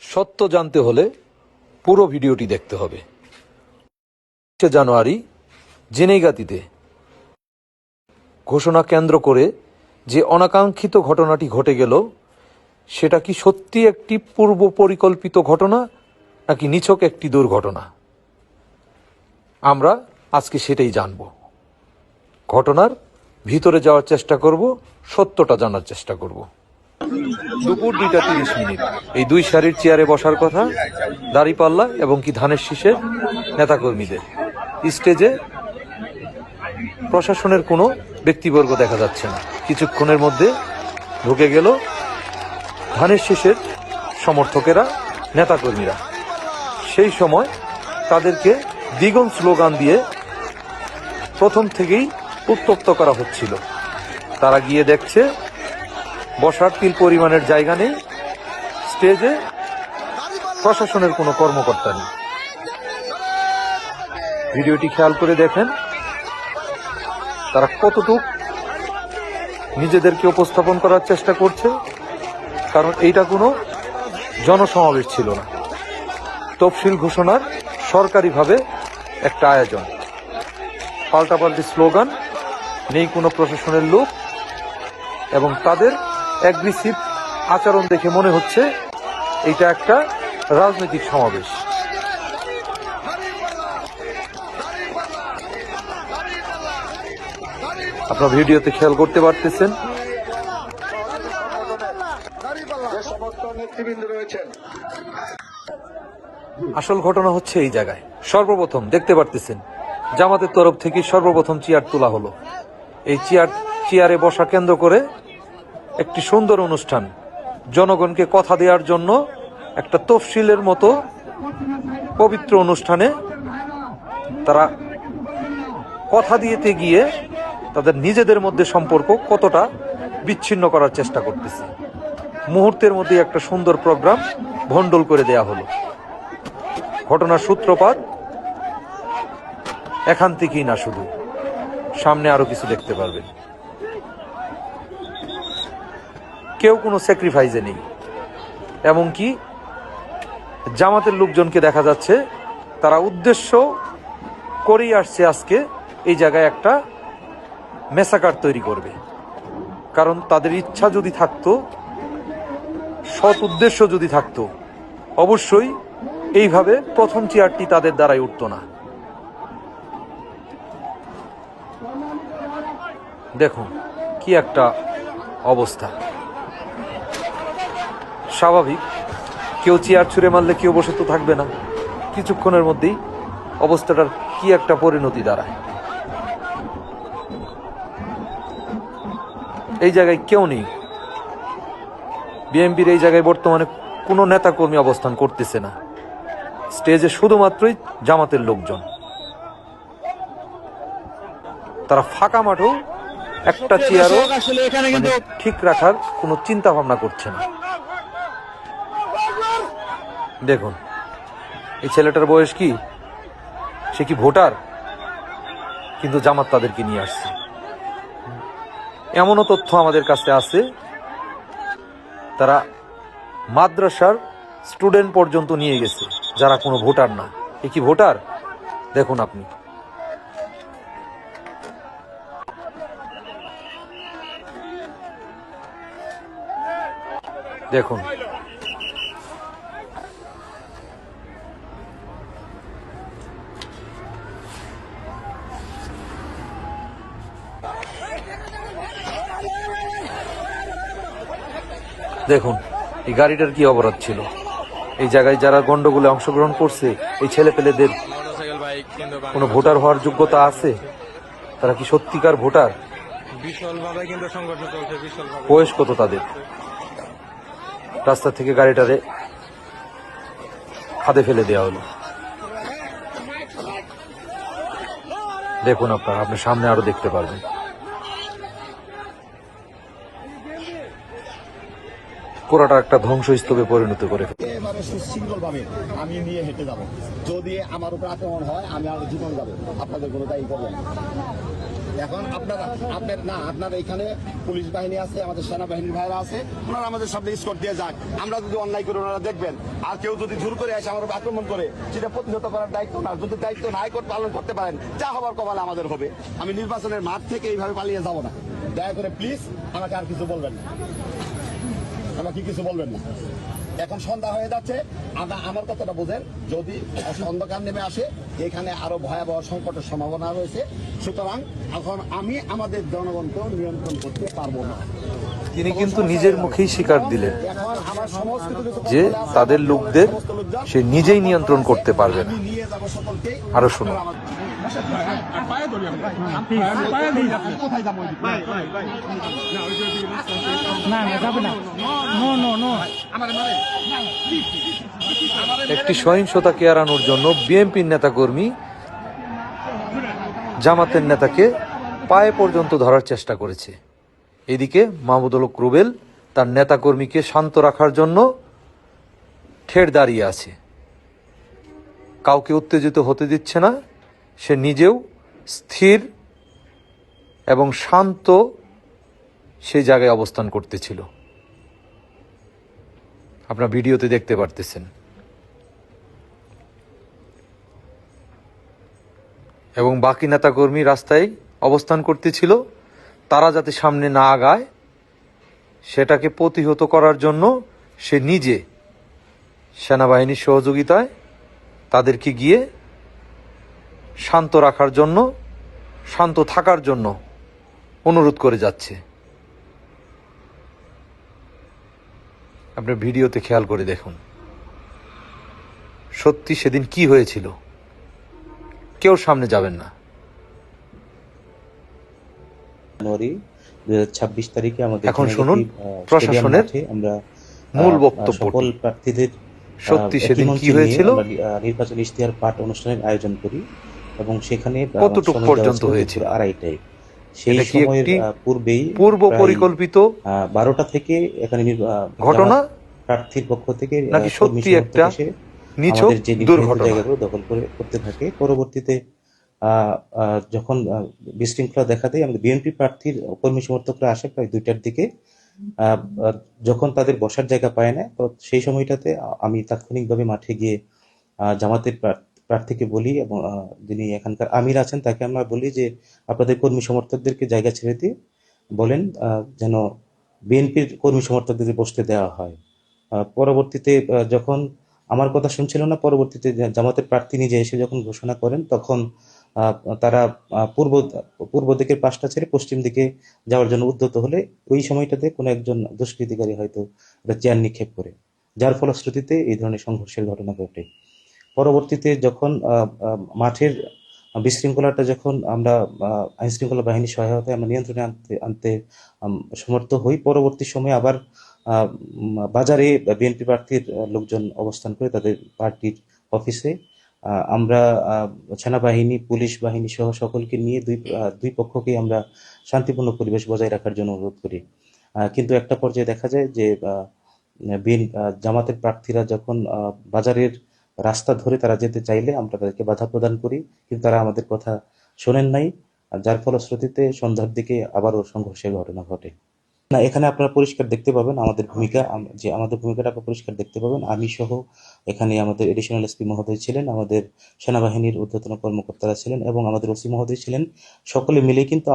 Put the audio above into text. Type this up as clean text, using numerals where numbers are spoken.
সত্য জানতে হলে পুরো ভিডিওটি দেখতে হবে। জানুয়ারি জেনেগাতিতে ঘোষণা কেন্দ্র করে যে অনাকাঙ্ক্ষিত ঘটনাটি ঘটে গেল, সেটা কি সত্যি একটি পূর্ব পরিকল্পিত ঘটনা নাকি নিছক একটি দুর্ঘটনা? আমরা আজকে সেটাই জানব। ঘটনার ভিতরে যাওয়ার চেষ্টা করব, সত্যটা জানার চেষ্টা করব। দুপুর 2:30 এই দুই সারির চেয়ারে বসার কথা দাঁড়িপাল্লা এবং কি ধানের শীষের নেতাকর্মীদের। স্টেজে প্রশাসনের কোনো ব্যক্তিবর্গ দেখা যাচ্ছে না। কিছুক্ষণের মধ্যে ঢুকে গেল ধানের শীষের সমর্থকেরা, নেতাকর্মীরা। সেই সময় তাদেরকে দ্বিগুণ স্লোগান দিয়ে প্রথম থেকেই উত্তপ্ত করা হচ্ছিল। তারা গিয়ে দেখছে বসার তিল পরিমাণের জায়গা নেই, স্টেজে প্রশাসনের কোনো কর্মকর্তা নেই। ভিডিওটি খেয়াল করে দেখেন তারা কতটুকু নিজেদেরকে উপস্থাপন করার চেষ্টা করছে, কারণ এইটা কোনো জনসমাবেশ ছিল না, তফসিল ঘোষণার সরকারিভাবে একটা আয়োজন। পাল্টাপাল্টি স্লোগান, নেই কোনো প্রশাসনের লোক, এবং তাদের অ্যাগ্রেসিভ আচরণ দেখে মনে হচ্ছে এটা একটা রাজনৈতিক সমাবেশ। আপনার ভিডিওতে খেয়াল করতে পারতেছেন আসল ঘটনা হচ্ছে এই জায়গায়। সর্বপ্রথম দেখতে পারতেছেন জামাতের তরফ থেকে সর্বপ্রথম চেয়ার তোলা হলো। এই চেয়ারে বসা কেন্দ্র করে একটি সুন্দর অনুষ্ঠান, জনগণকে কথা দেওয়ার জন্য একটা তফসিলের মতো পবিত্র অনুষ্ঠানে তারা কথা দিতে গিয়ে তাদের নিজেদের মধ্যে সম্পর্ক কতটা বিচ্ছিন্ন করার চেষ্টা করতেছে। মুহূর্তের মধ্যে একটা সুন্দর প্রোগ্রাম ভণ্ডুল করে দেয়া হলো। ঘটনার সূত্রপাত এখান থেকেই না, শুধু সামনে আরো কিছু দেখতে পারবেন। কেউ কোনো স্যাক্রিফাইসে নেই, এমনকি জামাতের লোকজনকে দেখা যাচ্ছে তারা উদ্দেশ্য করেই আসছে আজকে এই জায়গায় একটা মেসাকার তৈরি করবে। কারণ তাদের ইচ্ছা যদি থাকতো, সৎ উদ্দেশ্য যদি থাকতো, অবশ্যই এইভাবে প্রথম চেয়ারটি তাদের দ্বারাই উঠত না। দেখুন কি একটা অবস্থা। স্বাভাবিক, কেউ চেয়ার ছুঁড়ে মারলে কেউ বসে তো থাকবে না। কিছুক্ষণের মধ্যেই অবস্থাটার কি একটা পরিণতি দাঁড়ায়। এই জায়গায় কেউ নেই। বিএনপির এই জায়গায় বর্তমানে কোনো নেতাকর্মী অবস্থান করতেছে না। স্টেজে শুধুমাত্রই জামাতের লোকজন। তারা ফাঁকা মাঠেও একটা চেয়ারও ঠিক রাখার কোনো চিন্তা ভাবনা করছে না। দেখুন এই ছেলেটার বয়স কি, সে কি ভোটার? কিন্তু জামাত তাদেরকে নিয়ে আসছে। এমনও তথ্য আমাদের কাছে আছে তারা মাদ্রাসার স্টুডেন্ট পর্যন্ত নিয়ে গেছে, যারা কোনো ভোটার না। এ কি ভোটার? দেখুন আপনি। দেখুন দেখুন এই গাড়িটার কি অপরাধ ছিল? এই জায়গায় যারা গন্ডগোলে অংশগ্রহণ করছে, এই ছেলেপেলেদের কোনো ভোটার হওয়ার যোগ্যতা আছে? তারা কি সত্যিকার ভোটার? বয়স কত তাদের? রাস্তা থেকে গাড়িটারে খাদে ফেলে দেওয়া হলো। দেখুন আপনার সামনে আরো দেখতে পারবেন। পুরাটা একটা ধ্বংসস্তূপে পরিণত করে এবারে সুশৃঙ্খল ভাবে আমি নিয়ে হেঁটে যাব। যদি আমার উপর আক্রমণ হয় আমি আর জীবন যাবো, আপনাদের কোনো দায়ী করবেন। এখন আপনার এখানে পুলিশ বাহিনী আছে, আমাদের সেনাবাহিনীর ভাইরা আছে, ওনারা আমাদের সামনে স্কট দিয়ে যাক। আমরা যদি অন্যায় করি ওনারা দেখবেন, আর কেউ যদি জোর করে এসে আমার উপর আক্রমণ করে, সেটা প্রতিহত করার দায়িত্ব না। যদি দায়িত্ব না হাইকোর্ট পালন করতে পারেন, যা হবার কপালে আমাদের হবে। আমি নির্বাচনের মাঠ থেকে এইভাবে পালিয়ে যাব না। দয়া করে প্লিজ আমাকে আর কিছু বলবেন না, আমাকে কিছু বলবেন না। এখন সন্ধ্যা হয়ে যাচ্ছে, আমার কথাটা বোঝেন। যদি অন্ধকার নেমে আসে, এখানে আরো ভয়াবহ সংকটের সম্ভাবনা রয়েছে। সুতরাং এখন আমি আমাদের জনগণকে নিয়ন্ত্রণ করতে পারবো না। তিনি কিন্তু নিজের মুখেই স্বীকার দিলেন এখন আমার যে তাদের লোকদের সে নিজেই নিয়ন্ত্রণ করতে পারবে না। নিয়ে যাবো সকলকে। আরো শুনুন। একটি সহিংসতাকে এড়ানোর জন্য বিএনপির নেতাকর্মী জামাতের নেতাকে পায়ে পর্যন্ত ধরার চেষ্টা করেছে। এদিকে মাহমুদুল হক রুবেল তার নেতাকর্মীকে শান্ত রাখার জন্য ঠের দাঁড়িয়ে আছে, কাউকে উত্তেজিত হতে দিচ্ছে না। সে নিজেও স্থির এবং শান্ত সেই জায়গায় অবস্থান করতেছিল। আপনারা ভিডিওতে দেখতে পারতেছেন। এবং বাকি নেতাকর্মী রাস্তায় অবস্থান করতেছিল, তারা যাতে সামনে না আগায় সেটাকে প্রতিহত করার জন্য সে নিজে সেনাবাহিনীর সহযোগিতায় তাদেরকে গিয়ে শান্ত রাখার জন্য, শান্ত থাকার জন্য অনুরোধ করে যাচ্ছে। আপনার ভিডিওতে খেয়াল করে দেখুন সত্যি সেদিন কি হয়েছিল। কেউ সামনে যাবেন না। জানুয়ারি 2026 তারিখে আমাদের এখন শুনুন প্রশাসনের আমরা মূল বক্তব্য। সকল প্রার্থীদের সত্যি সেদিন কি হয়েছিল, নির্বাচনী ইশতেহার পাঠ অনুষ্ঠানের আয়োজন করি এবং সেখানে কতটুকু পর্যন্ত হয়েছিল, 2:30টায়। সেই সময়ের পূর্বেই পূর্ব পরিকল্পিত 12টা থেকে এখানে ঘটনা প্রার্থীর পক্ষ থেকে নাকি সত্যি একটা নিছক দুর্ঘটনা জায়গাগুলো দখল করতে থাকে। পরবর্তীতে যখন বিশৃঙ্খলা দেখা দেয়, আমাদের বিএনপি প্রার্থীর কর্মী সমর্থকরা আসে প্রায় 2টার দিকে। যখন তাদের বসার জায়গা পায় না, তো সেই সময়টাতে আমি তাৎক্ষণিকভাবে মাঠে গিয়ে জামাতের প্রার্থীকে বলি এবং যিনি এখানকার আমির আছেন তাকে আমরা বলি যে আপনাদের কর্মী সমর্থকদেরকে জায়গা ছেড়ে দিয়ে বলেন যেন বিএনপির কর্মী সমর্থকদের বসতে দেওয়া হয়। পরবর্তীতে যখন আমার কথা শুনছিল না, পরবর্তীতে জামাতের প্রার্থী নিজে এসে যখন ঘোষণা করেন, তখন তারা পূর্ব দিকের পাশটা ছেড়ে পশ্চিম দিকে যাওয়ার জন্য উদ্যত হলে ওই সময়টাতে কোনো একজন দুষ্কৃতিকারী হয়তো চেয়ার নিক্ষেপ করে, যার ফলশ্রুতিতে এই ধরনের সংঘর্ষের ঘটনা ঘটে। পরবর্তীতে যখন মাঠের বিশৃঙ্খলাটা যখন আমরা আইন শৃঙ্খলা বাহিনীর সহায়তায় আমরা নিয়ন্ত্রণে আনতে সমর্থ হই, পরবর্তী সময়ে আবার বাজারে বিএনপি প্রার্থীর লোকজন অবস্থান করে তাদের পার্টির অফিসে আমরা সেনাবাহিনী, পুলিশ বাহিনী সহ সকলকে নিয়ে দুই পক্ষকে আমরা শান্তিপূর্ণ পরিবেশ বজায় রাখার জন্য অনুরোধ করি। কিন্তু একটা পর্যায়ে দেখা যায় যে জামাতের প্রার্থীরা যখন বাজারের রাস্তা ধরে তারা যেতে চাইলে আমরা তাদেরকে বাধা প্রদান করি, কিন্তু তারা আমাদের কথা শোনেন নাই, যার ফলশ্রুতিতে সন্ধ্যার দিকে আবারও সংঘর্ষের ঘটনা ঘটে। না, এখানে আপনারা পরিষ্কার দেখতে পাবেন আমাদের ভূমিকাটা আপনারা পরিষ্কার দেখতে পাবেন। আমি সহ এখানে আমাদের এডিশনাল এসপি মহোদয় ছিলেন, আমাদের সেনাবাহিনীর ঊর্ধ্বতন কর্মকর্তারা ছিলেন এবং আমাদের ওসি মহোদয় ছিলেন। সকলে মিলে কিন্তু